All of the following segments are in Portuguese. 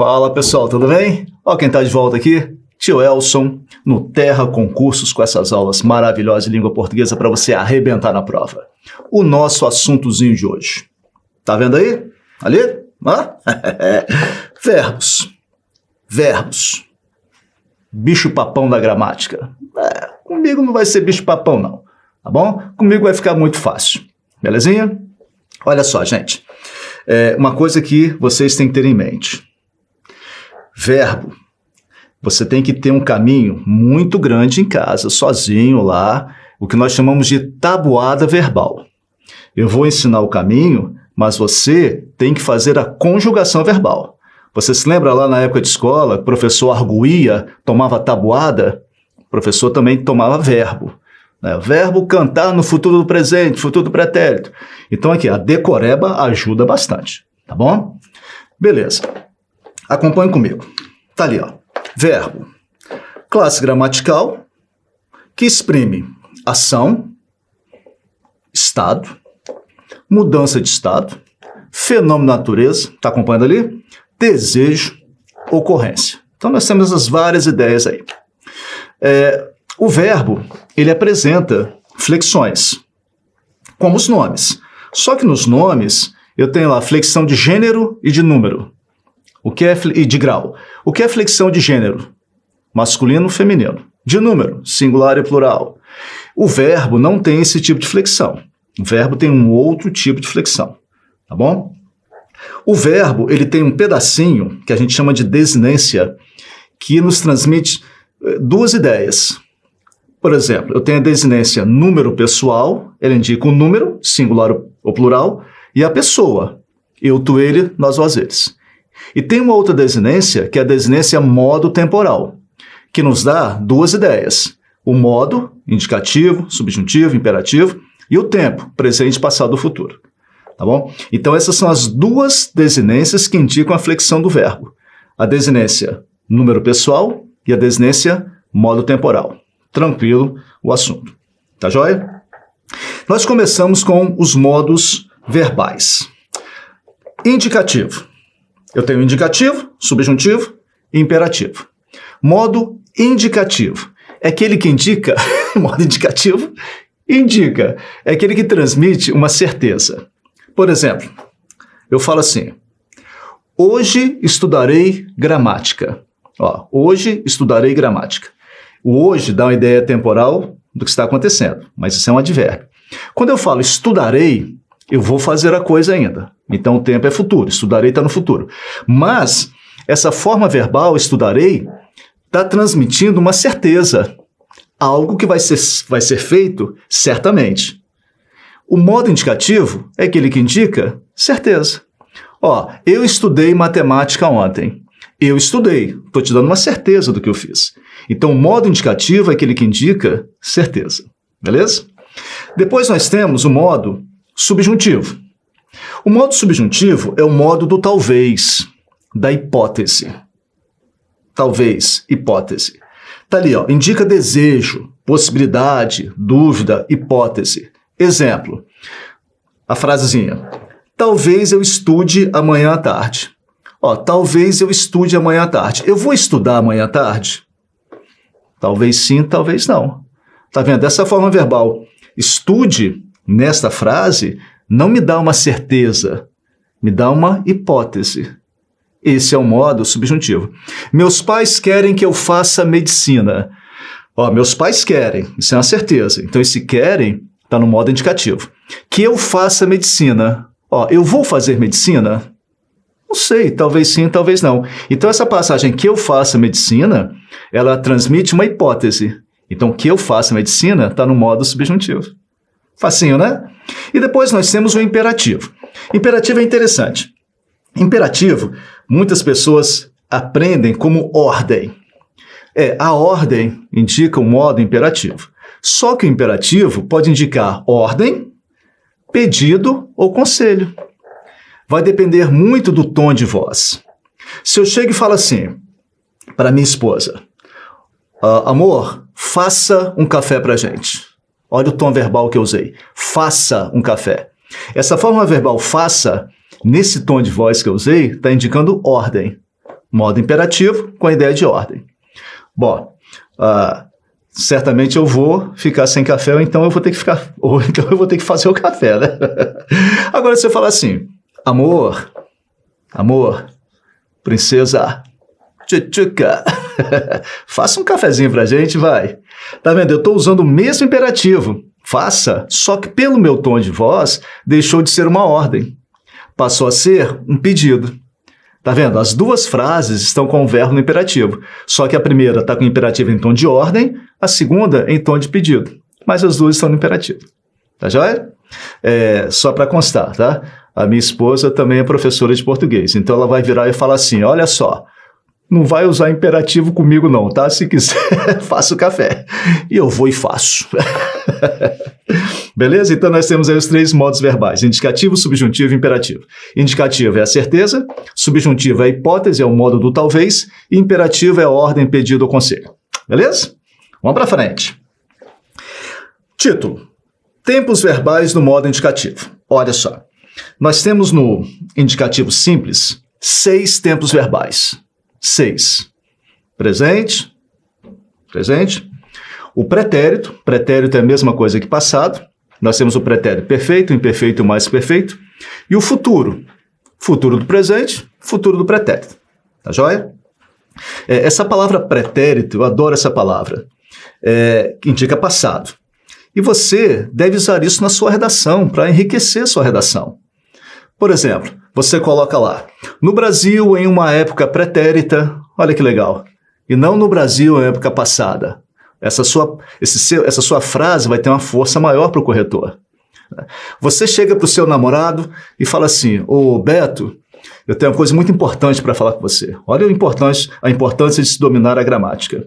Fala pessoal, tudo bem? Ó, quem tá de volta aqui, tio Elson, no Terra Concursos, com essas aulas maravilhosas de língua portuguesa para você arrebentar na prova. O nosso assuntozinho de hoje. Tá vendo aí? Ali? Verbos. Verbos. Bicho-papão da gramática. Comigo não vai ser bicho-papão não, tá bom? Comigo vai ficar muito fácil. Belezinha? Olha só, gente. Uma coisa que vocês têm que ter em mente. Verbo. Você tem que ter um caminho muito grande em casa, sozinho lá, o que nós chamamos de tabuada verbal. Eu vou ensinar o caminho, mas você tem que fazer a conjugação verbal. Você se lembra lá na época de escola, o professor arguía, tomava tabuada? O professor também tomava verbo. Verbo cantar no futuro do presente, futuro do pretérito. Então aqui, a decoreba ajuda bastante, tá bom? Beleza. Acompanhe comigo. Tá ali, ó. Verbo. Classe gramatical que exprime ação, estado, mudança de estado, fenômeno da natureza, tá acompanhando ali? Desejo, ocorrência. Então nós temos as várias ideias aí. O verbo, ele apresenta flexões, como os nomes. Só que nos nomes, eu tenho lá flexão de gênero e de número. E de grau. O que é flexão de gênero? Masculino, feminino. De número, singular e plural. O verbo não tem esse tipo de flexão. O verbo tem um outro tipo de flexão. Tá bom? O verbo, ele tem um pedacinho que a gente chama de desinência, que nos transmite duas ideias. Por exemplo, eu tenho a desinência número pessoal, ele indica o número, singular ou plural, e a pessoa, eu, tu, ele, nós, vós, eles. E tem uma outra desinência, que é a desinência modo temporal, que nos dá duas ideias. O modo, indicativo, subjuntivo, imperativo, e o tempo, presente, passado ou futuro. Tá bom? Então essas são as duas desinências que indicam a flexão do verbo. A desinência número pessoal e a desinência modo temporal. Tranquilo o assunto. Tá joia? Nós começamos com os modos verbais. Indicativo. Eu tenho indicativo, subjuntivo e imperativo. Modo indicativo. É aquele que indica, modo indicativo, indica. É aquele que transmite uma certeza. Por exemplo, eu falo assim, hoje estudarei gramática. Hoje estudarei gramática. O hoje dá uma ideia temporal do que está acontecendo, mas isso é um advérbio. Quando eu falo estudarei, eu vou fazer a coisa ainda. Então o tempo é futuro, estudarei está no futuro. Mas essa forma verbal, estudarei, está transmitindo uma certeza. Algo que vai ser feito certamente. O modo indicativo é aquele que indica certeza. Eu estudei matemática ontem. Eu estudei, estou te dando uma certeza do que eu fiz. Então o modo indicativo é aquele que indica certeza. Beleza? Depois nós temos o modo subjuntivo. O modo subjuntivo é o modo do talvez, da hipótese. Talvez, hipótese. Tá ali, indica desejo, possibilidade, dúvida, hipótese. Exemplo, a frasezinha, talvez eu estude amanhã à tarde. Talvez eu estude amanhã à tarde. Eu vou estudar amanhã à tarde? Talvez sim, talvez não. Tá vendo? Dessa forma verbal, estude, nesta frase, não me dá uma certeza, me dá uma hipótese. Esse é o modo subjuntivo. Meus pais querem que eu faça medicina. Meus pais querem, isso é uma certeza. Então esse querem está no modo indicativo. Que eu faça medicina. Eu vou fazer medicina? Não sei, talvez sim, talvez não. Então essa passagem que eu faça medicina, ela transmite uma hipótese. Então que eu faça medicina está no modo subjuntivo. Facinho, né? E depois nós temos o imperativo. Imperativo é interessante. Imperativo, muitas pessoas aprendem como ordem. A ordem indica o modo imperativo. Só que o imperativo pode indicar ordem, pedido ou conselho. Vai depender muito do tom de voz. Se eu chego e falo assim, para minha esposa, amor, faça um café pra gente. Olha o tom verbal que eu usei. Faça um café. Essa forma verbal faça, nesse tom de voz que eu usei, está indicando ordem. Modo imperativo com a ideia de ordem. Bom, certamente eu vou ficar sem café, ou então eu vou ter que fazer o café, né? Agora você fala assim, amor, princesa, tchutchuca, faça um cafezinho pra gente, vai. Tá vendo? Eu tô usando o mesmo imperativo, faça, só que pelo meu tom de voz, deixou de ser uma ordem, passou a ser um pedido. Tá vendo? As duas frases estão com o verbo no imperativo, só que a primeira está com o imperativo em tom de ordem, a segunda em tom de pedido, mas as duas estão no imperativo. Tá joia? Só para constar, tá? A minha esposa também é professora de português, então ela vai virar e falar assim, olha só, não vai usar imperativo comigo não, tá? Se quiser, faça o café. E eu vou e faço. Beleza? Então nós temos aí os 3 modos verbais, indicativo, subjuntivo e imperativo. Indicativo é a certeza, subjuntivo é a hipótese, é o modo do talvez, e imperativo é a ordem, pedido ou conselho. Beleza? Vamos para frente. Título. Tempos verbais no modo indicativo. Olha só, nós temos no indicativo simples 6 tempos verbais. 6. Presente. O pretérito é a mesma coisa que passado. Nós temos o pretérito perfeito, imperfeito e o mais perfeito. E o futuro. Futuro do presente, futuro do pretérito. Tá joia? Essa palavra pretérito, eu adoro essa palavra, que indica passado. E você deve usar isso na sua redação, para enriquecer a sua redação. Por exemplo, você coloca lá, no Brasil em uma época pretérita, olha que legal, e não no Brasil em época passada. Essa sua frase vai ter uma força maior para o corretor. Você chega para o seu namorado e fala assim, ô Beto, eu tenho uma coisa muito importante para falar com você. Olha a importância de se dominar a gramática.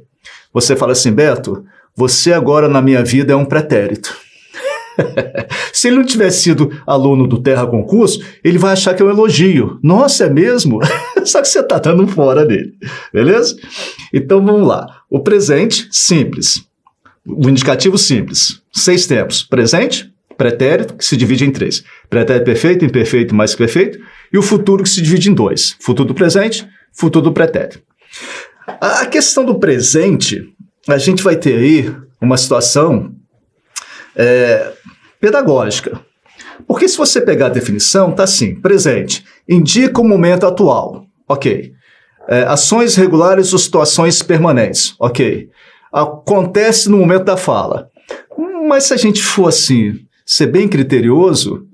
Você fala assim, Beto, você agora na minha vida é um pretérito. Se ele não tivesse sido aluno do Terra Concurso, ele vai achar que é um elogio. Nossa, é mesmo? Só que você está dando um fora nele. Beleza? Então vamos lá. O presente, simples. O indicativo simples. 6 tempos. Presente, pretérito, que se divide em 3. Pretérito perfeito, imperfeito, mais perfeito. E o futuro, que se divide em 2. Futuro do presente, futuro do pretérito. A questão do presente, a gente vai ter aí uma situação pedagógica. Porque se você pegar a definição, tá assim, presente, indica o momento atual, ok. Ações regulares ou situações permanentes, ok. Acontece no momento da fala. Mas se a gente for assim, ser bem criterioso,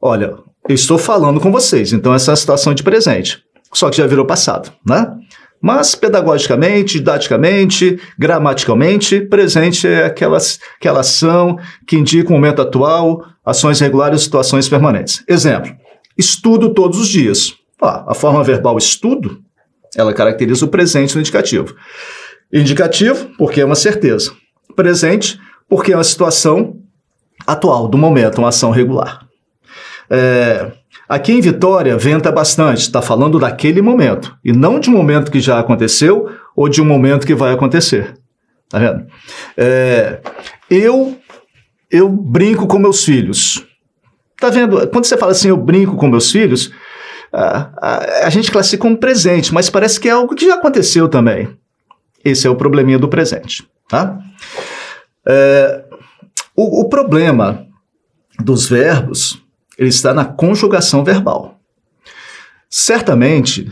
olha, eu estou falando com vocês, então essa é a situação de presente, só que já virou passado, né? Mas pedagogicamente, didaticamente, gramaticalmente, presente é aquela ação que indica o momento atual, ações regulares ou situações permanentes. Exemplo, estudo todos os dias. A forma verbal estudo, ela caracteriza o presente no indicativo. Indicativo, porque é uma certeza. Presente, porque é uma situação atual, do momento, uma ação regular. Aqui em Vitória, venta bastante, está falando daquele momento, e não de um momento que já aconteceu ou de um momento que vai acontecer. Tá vendo? Eu brinco com meus filhos. Tá vendo? Quando você fala assim, eu brinco com meus filhos, a gente classifica como presente, mas parece que é algo que já aconteceu também. Esse é o probleminha do presente. Tá? O problema dos verbos, ele está na conjugação verbal. Certamente,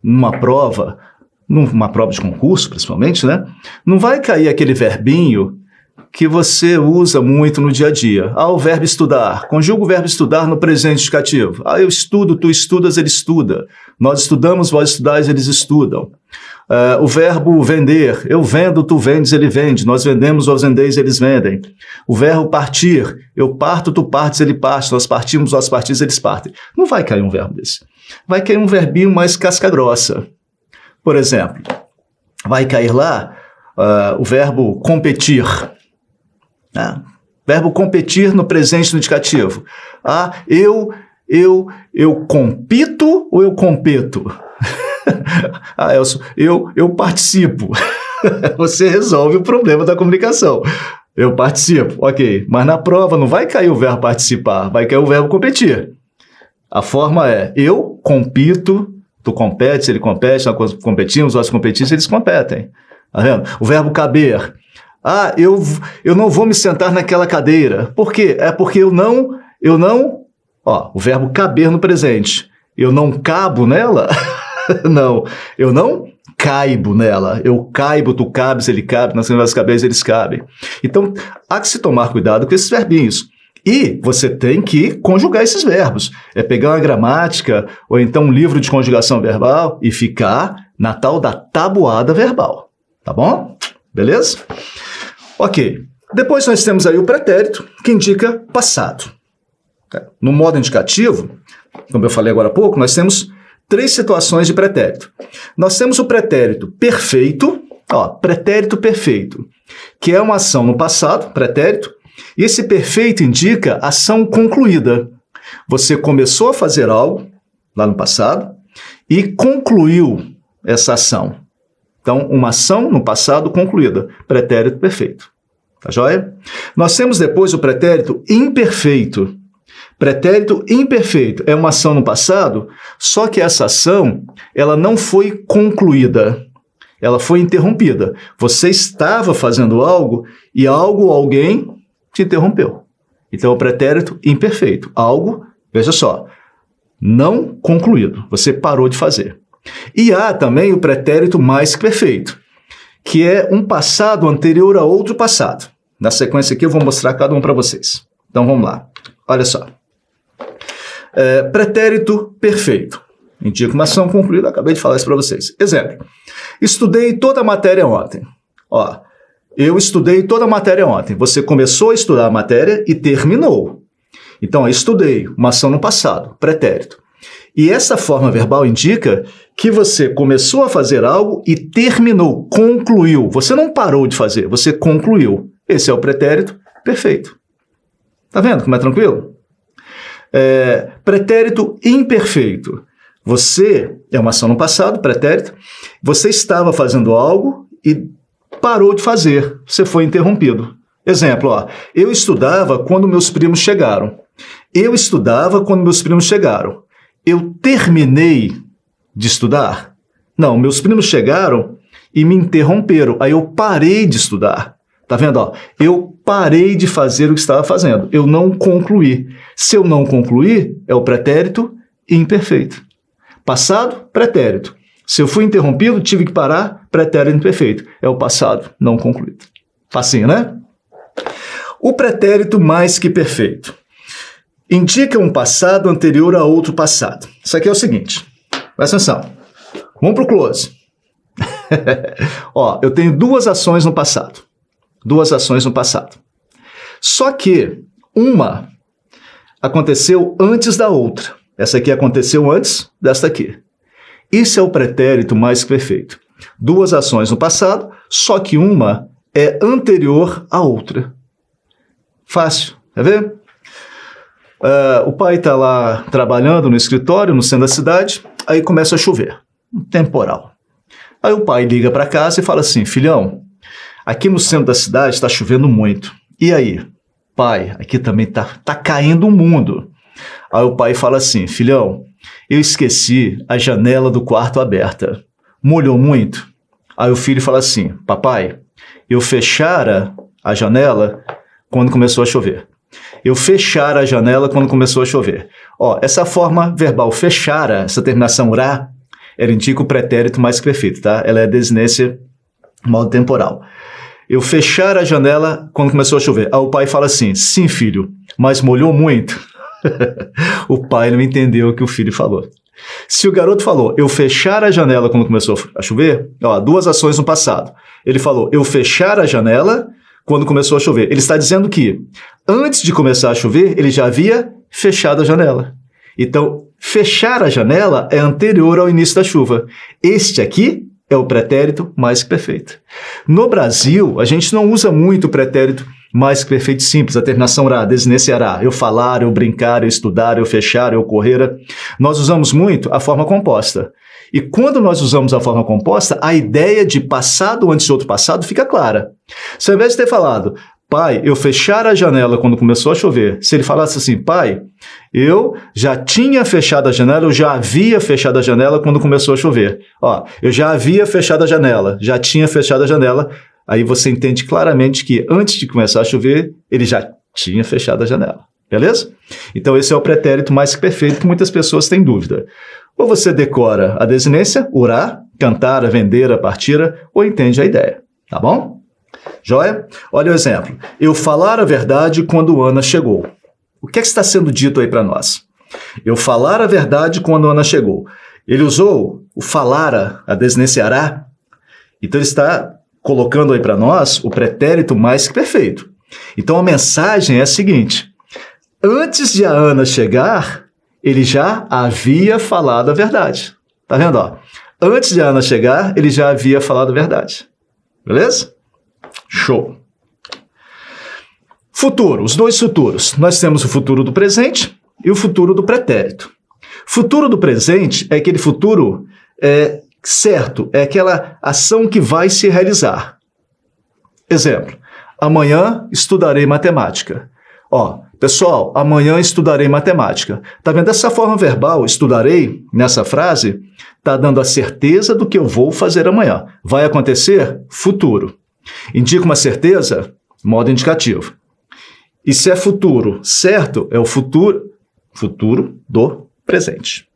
numa prova de concurso, principalmente, né, não vai cair aquele verbinho que você usa muito no dia a dia. O verbo estudar. Conjuga o verbo estudar no presente indicativo. Eu estudo, tu estudas, ele estuda. Nós estudamos, vós estudais, eles estudam. O verbo vender. Eu vendo, tu vendes, ele vende. Nós vendemos, vós vendeis, eles vendem. O verbo partir. Eu parto, tu partes, ele parte. Nós partimos, vós partis, eles partem. Não vai cair um verbo desse. Vai cair um verbinho mais casca-grossa. Por exemplo, vai cair lá o verbo competir. Verbo competir no presente no indicativo. Eu compito ou eu competo? Elcio, eu participo. Você resolve o problema da comunicação. Eu participo, ok. Mas na prova não vai cair o verbo participar, vai cair o verbo competir. A forma é eu compito Tu competes, ele compete, nós competimos, nós competimos, eles competem. Tá vendo? O verbo caber. Eu não vou me sentar naquela cadeira. Por quê? É porque eu não... Ó, o verbo caber no presente. Eu não cabo nela? Não. Eu não caibo nela. Eu caibo, tu cabes, ele cabe, nós temos as cabeças, eles cabem. Então, há que se tomar cuidado com esses verbinhos. E você tem que conjugar esses verbos. É pegar uma gramática ou então um livro de conjugação verbal e ficar na tal da tabuada verbal. Tá bom? Beleza? Ok. Depois nós temos aí o pretérito, que indica passado. No modo indicativo, como eu falei agora há pouco, nós temos 3 situações de pretérito. Nós temos o pretérito perfeito, pretérito perfeito, que é uma ação no passado, pretérito, e esse perfeito indica ação concluída. Você começou a fazer algo lá no passado e concluiu essa ação. Então, uma ação no passado concluída, pretérito perfeito. Tá joia? Nós temos depois o pretérito imperfeito. Pretérito imperfeito é uma ação no passado, só que essa ação ela não foi concluída. Ela foi interrompida. Você estava fazendo algo e algo ou alguém te interrompeu. Então, é o pretérito imperfeito. Algo, veja só, não concluído. Você parou de fazer. E há também o pretérito mais que perfeito, que é um passado anterior a outro passado. Na sequência aqui eu vou mostrar cada um para vocês. Então, vamos lá. Olha só. Pretérito perfeito. Indica uma ação concluída. Acabei de falar isso para vocês. Exemplo. Estudei toda a matéria ontem. Eu estudei toda a matéria ontem. Você começou a estudar a matéria e terminou. Então, estudei, uma ação no passado, pretérito. E essa forma verbal indica que você começou a fazer algo e terminou, concluiu. Você não parou de fazer, você concluiu. Esse é o pretérito perfeito. Tá vendo como é tranquilo? Pretérito imperfeito. Você, é uma ação no passado, pretérito. Você estava fazendo algo e parou de fazer. Você foi interrompido. Exemplo, eu estudava quando meus primos chegaram. Eu estudava quando meus primos chegaram. Eu terminei de estudar? Não, meus primos chegaram e me interromperam. Aí eu parei de estudar. Tá vendo? Eu parei de fazer o que estava fazendo. Eu não concluí. Se eu não concluir, é o pretérito imperfeito. Passado, pretérito. Se eu fui interrompido, tive que parar, pretérito imperfeito. É o passado não concluído. Facinho, né? O pretérito mais que perfeito indica um passado anterior a outro passado. Isso aqui é o seguinte. Presta atenção. Vamos para o close. Eu tenho 2 ações no passado. 2 ações no passado. Só que uma aconteceu antes da outra. Essa aqui aconteceu antes desta aqui. Isso é o pretérito mais que perfeito. 2 ações no passado, só que uma é anterior à outra. Fácil, quer ver? O pai está lá trabalhando no escritório, no centro da cidade, aí começa a chover, um temporal. Aí o pai liga para casa e fala assim, filhão, aqui no centro da cidade está chovendo muito. E aí? Pai, aqui também tá caindo o mundo. Aí o pai fala assim, filhão, eu esqueci a janela do quarto aberta. Molhou muito? Aí o filho fala assim, papai, eu fechara a janela quando começou a chover. Eu fechara a janela quando começou a chover. Essa forma verbal fechara, essa terminação ra, ela indica o pretérito mais que perfeito, tá? Ela é desinência modo temporal. Eu fechara a janela quando começou a chover. Aí o pai fala assim, sim, filho, mas molhou muito? O pai não entendeu o que o filho falou. Se o garoto falou, eu fechara a janela quando começou a chover, 2 ações no passado. Ele falou, eu fechara a janela quando começou a chover. Ele está dizendo que, antes de começar a chover, ele já havia fechado a janela. Então, fechar a janela é anterior ao início da chuva. Este aqui é o pretérito mais que perfeito. No Brasil, a gente não usa muito o pretérito mais que perfeito simples, a terminação ra, desinência ra. Eu falar, eu brincar, eu estudar, eu fechar, eu correr. Nós usamos muito a forma composta. E quando nós usamos a forma composta, a ideia de passado antes de outro passado fica clara. Se ao invés de ter falado, pai, eu fechara a janela quando começou a chover, se ele falasse assim, pai, Eu já tinha fechado a janela, eu já havia fechado a janela quando começou a chover. Ó, eu já havia fechado a janela, já tinha fechado a janela. Aí você entende claramente que antes de começar a chover, ele já tinha fechado a janela. Beleza? Então esse é o pretérito mais que perfeito que muitas pessoas têm dúvida. Ou você decora a desinência, orar, cantar, vender, partira, ou entende a ideia. Tá bom? Joia? Olha o exemplo. Eu falar a verdade quando Ana chegou. O que é que está sendo dito aí para nós? Eu falar a verdade quando Ana chegou. Ele usou o falara, a desinênciará. Então ele está colocando aí para nós o pretérito mais que perfeito. Então a mensagem é a seguinte: antes de a Ana chegar, ele já havia falado a verdade. Tá vendo? Ó? Antes de a Ana chegar, ele já havia falado a verdade. Beleza? Show. Futuro, os dois futuros. Nós temos o futuro do presente e o futuro do pretérito. Futuro do presente é aquele futuro certo, é aquela ação que vai se realizar. Exemplo, amanhã estudarei matemática. Ó, pessoal, amanhã estudarei matemática. Tá vendo? Essa forma verbal, estudarei, nessa frase, tá dando a certeza do que eu vou fazer amanhã. Vai acontecer? Futuro. Indica uma certeza? Modo indicativo. E se é futuro certo, é o futuro do presente.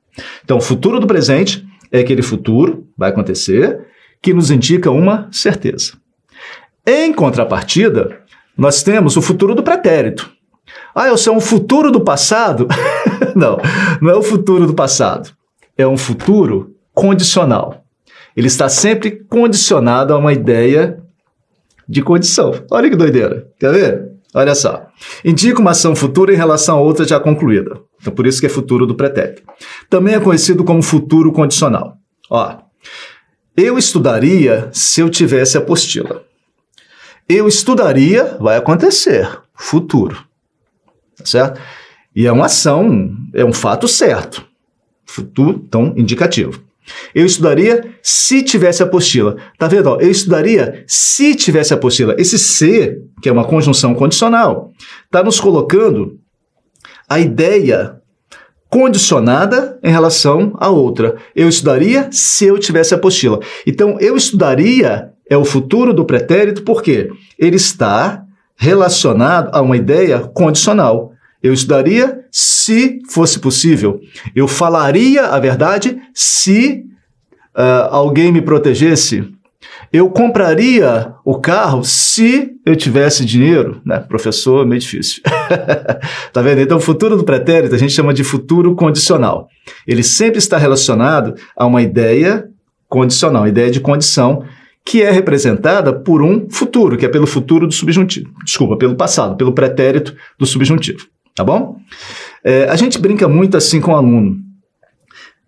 Então, o futuro do presente é aquele futuro, vai acontecer, que nos indica uma certeza. Em contrapartida, nós temos o futuro do pretérito. Ah, eu sou um futuro do passado? Não, não é o futuro do passado. É um futuro condicional. Ele está sempre condicionado a uma ideia de condição. Olha que doideira. Quer ver? Olha só. Indica uma ação futura em relação a outra já concluída. Então, por isso que é futuro do pretérito. Também é conhecido como futuro condicional. Ó, eu estudaria se eu tivesse apostila. Eu estudaria, vai acontecer. Futuro. Tá certo? E é uma ação, é um fato certo. Futuro, então, indicativo. Eu estudaria se tivesse apostila. Tá vendo? Ó, eu estudaria se tivesse apostila. Esse se, que é uma conjunção condicional, está nos colocando a ideia condicionada em relação à outra. Eu estudaria se eu tivesse apostila. Então, eu estudaria é o futuro do pretérito porque ele está relacionado a uma ideia condicional. Eu estudaria se fosse possível. Eu falaria a verdade se alguém me protegesse. Eu compraria o carro se eu tivesse dinheiro. Né? Professor, é meio difícil. Tá vendo? Então, o futuro do pretérito a gente chama de futuro condicional. Ele sempre está relacionado a uma ideia condicional, ideia de condição, que é representada por um futuro, que é pelo futuro do subjuntivo. Desculpa, pelo passado, pelo pretérito do subjuntivo. Tá bom? A gente brinca muito assim com o aluno.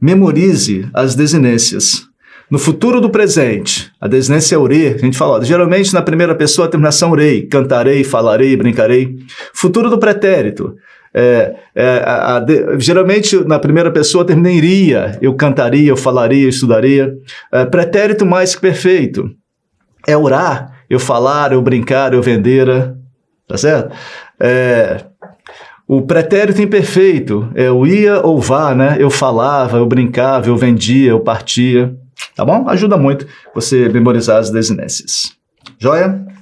Memorize as desinências. No futuro do presente, a desinência é ure. A gente fala, ó, geralmente na primeira pessoa a terminação urei. Cantarei, falarei, brincarei. Futuro do pretérito. Geralmente na primeira pessoa termina em iria. Eu cantaria, eu falaria, eu estudaria. Pretérito mais que perfeito. É orar, eu falar, eu brincar, eu vendera. Tá certo? O pretérito imperfeito é o ia ou vá, né? Eu falava, eu brincava, eu vendia, eu partia. Tá bom? Ajuda muito você memorizar as desinências. Joia?